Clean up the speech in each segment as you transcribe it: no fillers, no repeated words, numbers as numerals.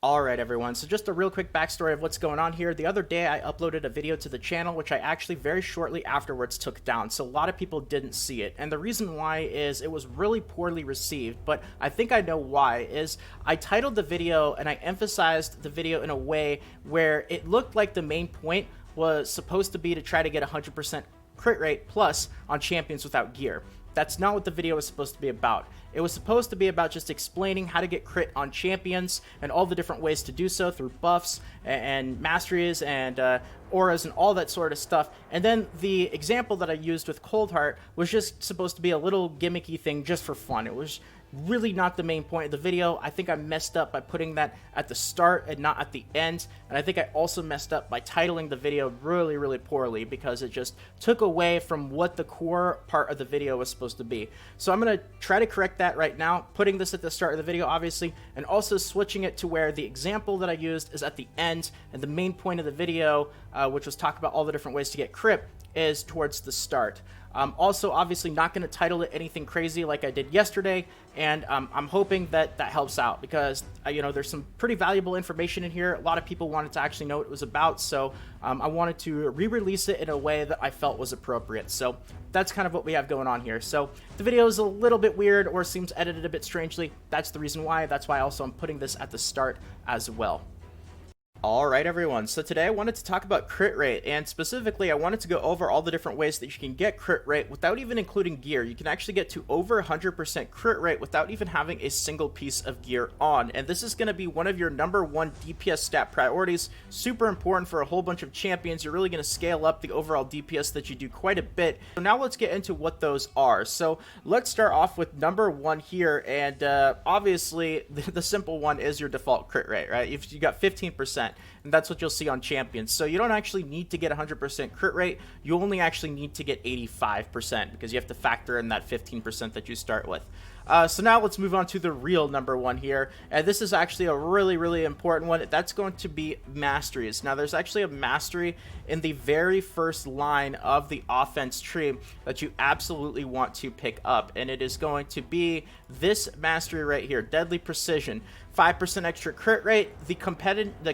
Alright everyone, so just a real quick backstory of what's going on here. The other day I uploaded a video to the channel which I actually very shortly afterwards took down, so a lot of people didn't see it. And the reason why is it was really poorly received, but I think I know why. Is I titled the video and I emphasized the video in a way where it looked like the main point was supposed to be to try to get 100% crit rate plus on champions without gear. That's not what the video was supposed to be about. It was supposed to be about just explaining how to get crit on champions and all the different ways to do so through buffs and masteries and auras and all that sort of stuff. And then the example that I used with Cold Heart was just supposed to be a little gimmicky thing just for fun. It was really not the main point of the video. I think I messed up by putting that at the start and not at the end, and I think I also messed up by titling the video really poorly because it just took away from what the core part of the video was supposed to be. So I'm going to try to correct that right now, putting this at the start of the video obviously, and also switching it to where the example that I used is at the end and the main point of the video, which was talk about all the different ways to get crit, is towards the start. Also, obviously not going to title it anything crazy like I did yesterday, and I'm hoping that that helps out because, you know, there's some pretty valuable information in here. A lot of people wanted to actually know what it was about, so I wanted to re-release it in a way that I felt was appropriate. So that's kind of what we have going on here. So if the video is a little bit weird or seems edited a bit strangely, that's the reason why. That's why also I'm putting this at the start as well. Alright everyone, so today I wanted to talk about crit rate, and specifically I wanted to go over all the different ways that you can get crit rate without even including gear. You can actually get to over 100% crit rate without even having a single piece of gear on, and this is going to be one of your #1 DPS stat priorities. Super important for a whole bunch of champions. You're really going to scale up the overall DPS that you do quite a bit. So now let's get into what those are. So let's start off with #1 here, and obviously the simple one is your default crit rate, right? If you got 15%. And that's what you'll see on champions. So you don't actually need to get 100% crit rate. You only actually need to get 85% because you have to factor in that 15% that you start with. So now let's move on to the real #1 here. And this is actually a really important one. That's going to be masteries. Now there's actually a mastery in the very first line of the offense tree that you absolutely want to pick up. And it is going to be this mastery right here, Deadly Precision. 5% extra crit rate. The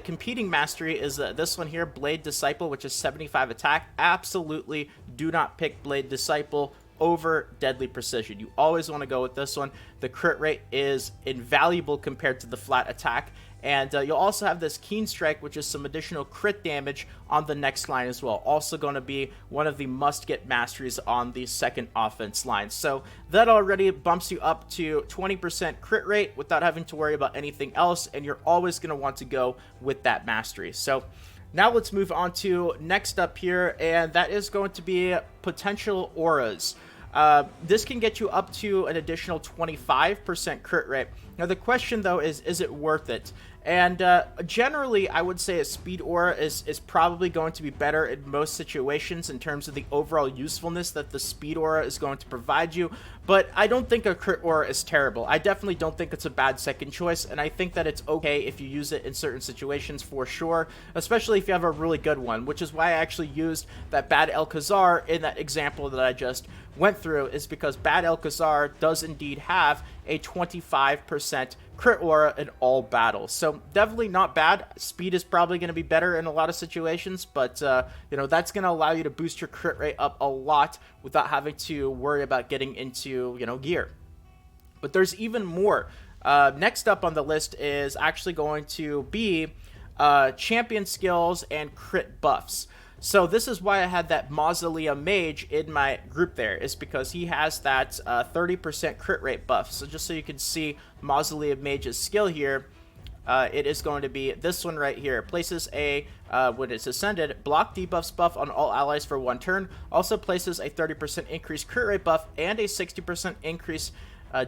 competing mastery is this one here, Blade Disciple, which is 75 attack. Absolutely do not pick Blade Disciple over Deadly Precision. You always want to go with this one. The crit rate is invaluable compared to the flat attack. And you'll also have this Keen Strike, which is some additional crit damage on the next line as well. Also going to be one of the must-get masteries on the second offense line. So that already bumps you up to 20% crit rate without having to worry about anything else, and you're always going to want to go with that mastery. So now let's move on to next up here, and that is going to be potential auras. This can get you up to an additional 25% crit rate. Now the question though is it worth it? And generally I would say a speed aura is probably going to be better in most situations in terms of the overall usefulness that the speed aura is going to provide you, but I don't think a crit aura is terrible. I definitely don't think it's a bad second choice, and I think that it's okay if you use it in certain situations for sure, especially if you have a really good one, which is why I actually used that Bad Alcazar in that example that I just went through, is because Bad Alcazar does indeed have a 25% crit aura in all battles. So definitely not bad. Speed is probably going to be better in a lot of situations, but you know, that's going to allow you to boost your crit rate up a lot without having to worry about getting into, you know, gear. But there's even more. Next up on the list is actually going to be champion skills and crit buffs. So this is why I had that Mausoleum Mage in my group there, is because he has that 30% crit rate buff. So just so you can see Mausoleum Mage's skill here, it is going to be this one right here. It places a, when it's ascended, block debuffs buff on all allies for 1 turn. Also places a 30% increased crit rate buff and a 60% increase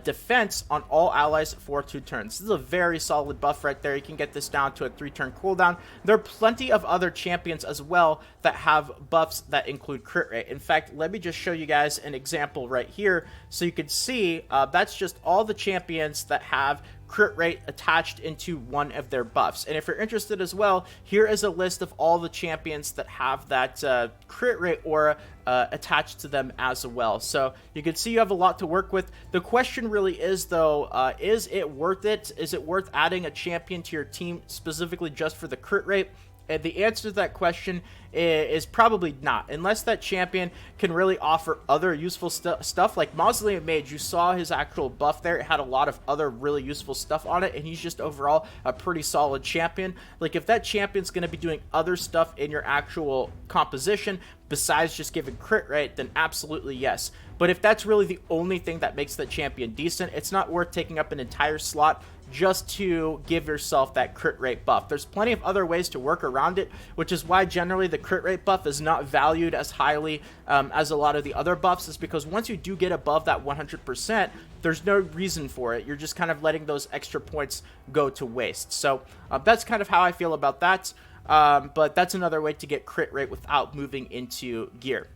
defense on all allies for 2 turns. This is a very solid buff right there. You can get this down to a 3-turn cooldown. There are plenty of other champions as well that have buffs that include crit rate. In fact, let me just show you guys an example right here so you can see that's just all the champions that have crit rate attached into one of their buffs. And if you're interested as well, here is a list of all the champions that have that crit rate aura attached to them as well. So you can see you have a lot to work with. The question really is, though, is it worth it? Is it worth adding a champion to your team specifically just for the crit rate? And the answer to that question is probably not, unless that champion can really offer other useful stuff. Like Mausoleum Mage, you saw his actual buff there. It had a lot of other really useful stuff on it, and he's just overall a pretty solid champion. Like, if that champion's going to be doing other stuff in your actual composition besides just giving crit rate, then absolutely yes. But if that's really the only thing that makes that champion decent, it's not worth taking up an entire slot just to give yourself that crit rate buff. There's plenty of other ways to work around it, which is why generally the crit rate buff is not valued as highly as a lot of the other buffs, is because once you do get above that 100%, there's no reason for it. You're just kind of letting those extra points go to waste. So that's kind of how I feel about that. But that's another way to get crit rate without moving into gear.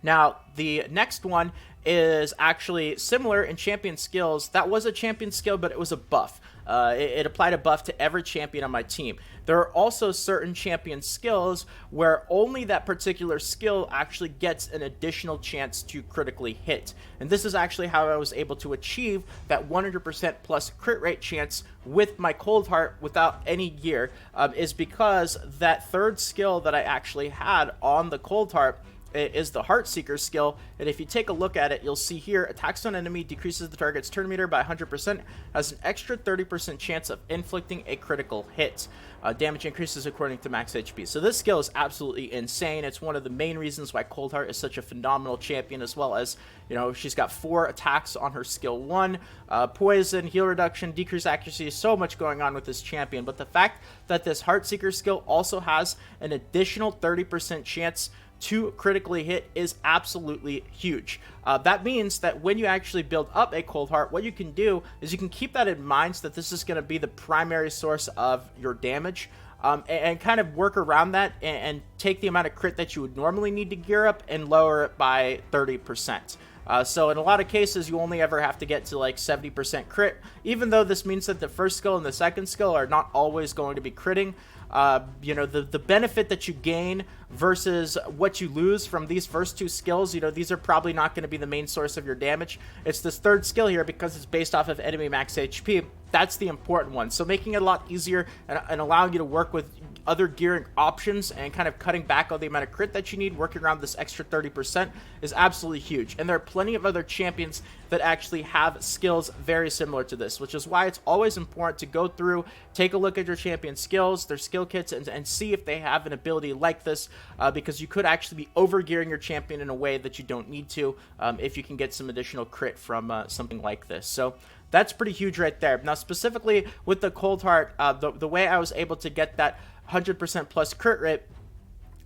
Now, the next one is actually similar in champion skills. That was a champion skill, but it was a buff. It applied a buff to every champion on my team. There are also certain champion skills where only that particular skill actually gets an additional chance to critically hit. And this is actually how I was able to achieve that 100% plus crit rate chance with my Cold Heart without any gear, is because that third skill that I actually had on the Cold Heart is the Heartseeker skill, and if you take a look at it, you'll see here, attacks on enemy, decreases the target's turn meter by 100%, has an extra 30% chance of inflicting a critical hit. Damage increases according to max HP. So this skill is absolutely insane. It's one of the main reasons why Cold Heart is such a phenomenal champion, as well as, you know, she's got 4 attacks on her skill 1, poison, heal reduction, decreased accuracy, so much going on with this champion. But the fact that this Heartseeker skill also has an additional 30% chance to critically hit is absolutely huge. That means that when you actually build up a Cold Heart, what you can do is you can keep that in mind, so that this is going to be the primary source of your damage, and kind of work around that and take the amount of crit that you would normally need to gear up and lower it by 30%. So in a lot of cases, you only ever have to get to like 70% crit, even though this means that the first skill and the second skill are not always going to be critting. You know, the benefit that you gain versus what you lose from these first 2 skills, you know, these are probably not going to be the main source of your damage. It's this third skill here, because it's based off of enemy max HP. That's the important one. So making it a lot easier and allowing you to work with other gearing options and kind of cutting back on the amount of crit that you need, working around this extra 30%, is absolutely huge. And there are plenty of other champions that actually have skills very similar to this, which is why it's always important to go through, take a look at your champion skills, their skill kits, and see if they have an ability like this, because you could actually be over gearing your champion in a way that you don't need to, if you can get some additional crit from something like this. So that's pretty huge right there. Now, specifically with the Cold Heart, the way I was able to get that 100% plus crit rate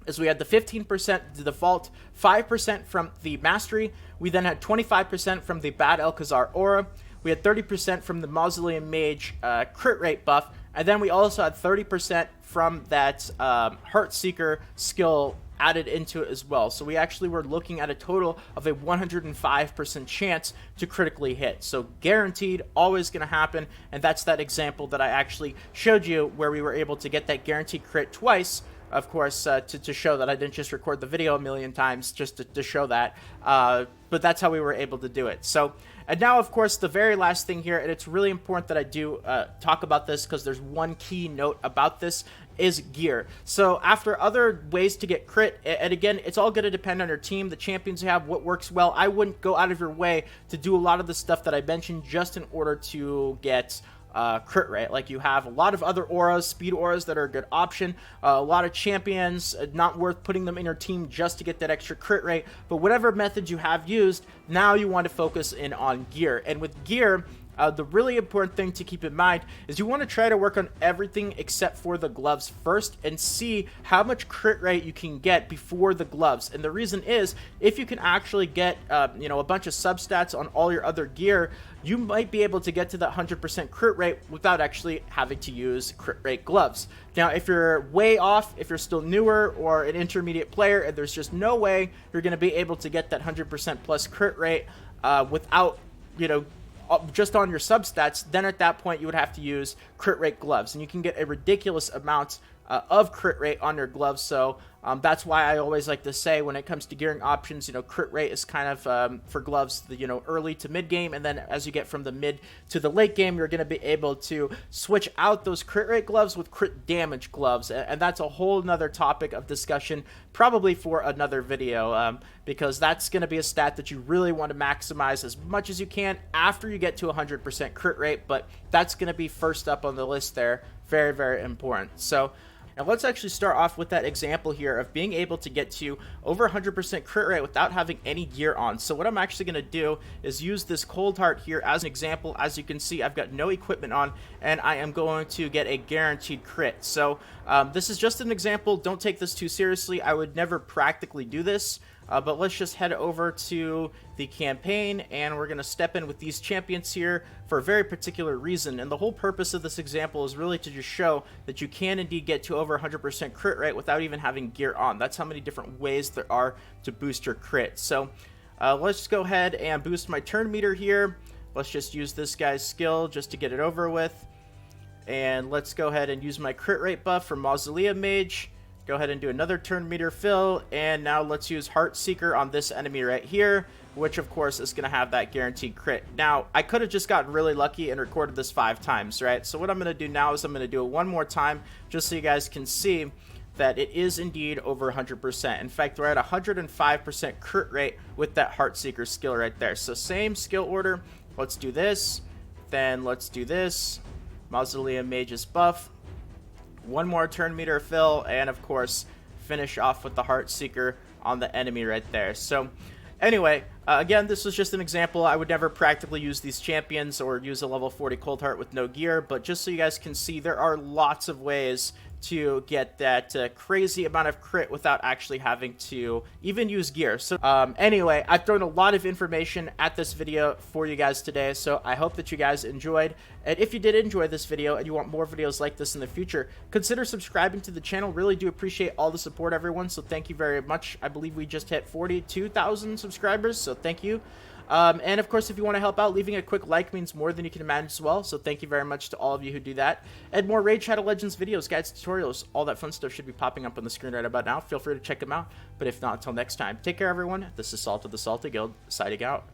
is we had the 15% the default, 5% from the mastery. We then had 25% from the Bad Alcazar aura. We had 30% from the Mausoleum Mage crit rate buff, and then we also had 30% from that Heartseeker skill added into it as well. So we actually were looking at a total of a 105% chance to critically hit. So guaranteed, always going to happen. And that's that example that I actually showed you, where we were able to get that guaranteed crit twice, of course, to show that I didn't just record the video a million times just to show that. But that's how we were able to do it. So, and now, of course, the very last thing here, and it's really important that I do talk about this, because there's one key note about this, is gear. So after other ways to get crit, and again, it's all going to depend on your team, the champions you have, what works well. I wouldn't go out of your way to do a lot of the stuff that I mentioned just in order to get crit rate. Like, you have a lot of other auras, speed auras, that are a good option, a lot of champions, not worth putting them in your team just to get that extra crit rate. But whatever methods you have used, now you want to focus in on gear. And with gear, the really important thing to keep in mind is you want to try to work on everything except for the gloves first, and see how much crit rate you can get before the gloves. And the reason is, if you can actually get you know, a bunch of substats on all your other gear, you might be able to get to that 100% crit rate without actually having to use crit rate gloves. Now, if you're way off, if you're still newer or an intermediate player, and there's just no way you're going to be able to get that 100% plus crit rate without, you know, just on your substats, then at that point you would have to use crit rate gloves, and you can get a ridiculous amount of crit rate on your gloves. So that's why I always like to say, when it comes to gearing options, crit rate is kind of for gloves, early to mid game, and then as you get from the mid to the late game, you're going to be able to switch out those crit rate gloves with crit damage gloves, and that's a whole nother topic of discussion, probably for another video, because that's going to be a stat that you really want to maximize as much as you can after you get to 100% crit rate, but that's going to be first up on the list there. Very, very important. So now let's actually start off with that example here of being able to get to over 100% crit rate without having any gear on. So what I'm actually going to do is use this cold heart here as an example. As you can see, I've got no equipment on, and I am going to get a guaranteed crit. So this is just an example. Don't take this too seriously. I would never practically do this. But let's just head over to the campaign, and we're going to step in with these champions here for a very particular reason. And the whole purpose of this example is really to just show that you can indeed get to over 100% crit rate without even having gear on. That's how many different ways there are to boost your crit. So let's just go ahead and boost my turn meter here. Let's just use this guy's skill just to get it over with. And let's go ahead and use my crit rate buff for Mausoleum Mage. Go ahead and do another turn meter fill, and now let's use Heart Seeker on this enemy right here, which of course is going to have that guaranteed crit. Now, I could have just gotten really lucky and recorded this 5 times, right? So what I'm going to do now is I'm going to do it one more time just so you guys can see that it is indeed over 100%. In fact, we're at 105% crit rate with that Heart Seeker skill right there. So same skill order. Let's do this, then let's do this. Mausoleum Mage's buff. One more turn meter fill, and of course finish off with the Heart Seeker on the enemy right there. So anyway, again, this was just an example. I would never practically use these champions or use a level 40 Cold Heart with no gear, but just so you guys can see, there are lots of ways to get that crazy amount of crit without actually having to even use gear. So anyway, I've thrown a lot of information at this video for you guys today, so I hope that you guys enjoyed. And if you did enjoy this video and you want more videos like this in the future, consider subscribing to the channel. Really do appreciate all the support, everyone, so thank you very much. I believe we just hit 42,000 subscribers, so thank you. And of course, if you want to help out, leaving a quick like means more than you can imagine as well. So thank you very much to all of you who do that. And more Raid Shadow Legends videos, guides, tutorials, all that fun stuff should be popping up on the screen right about now. Feel free to check them out. But if not, until next time, take care, everyone. This is Salt of the Salty Guild, signing out.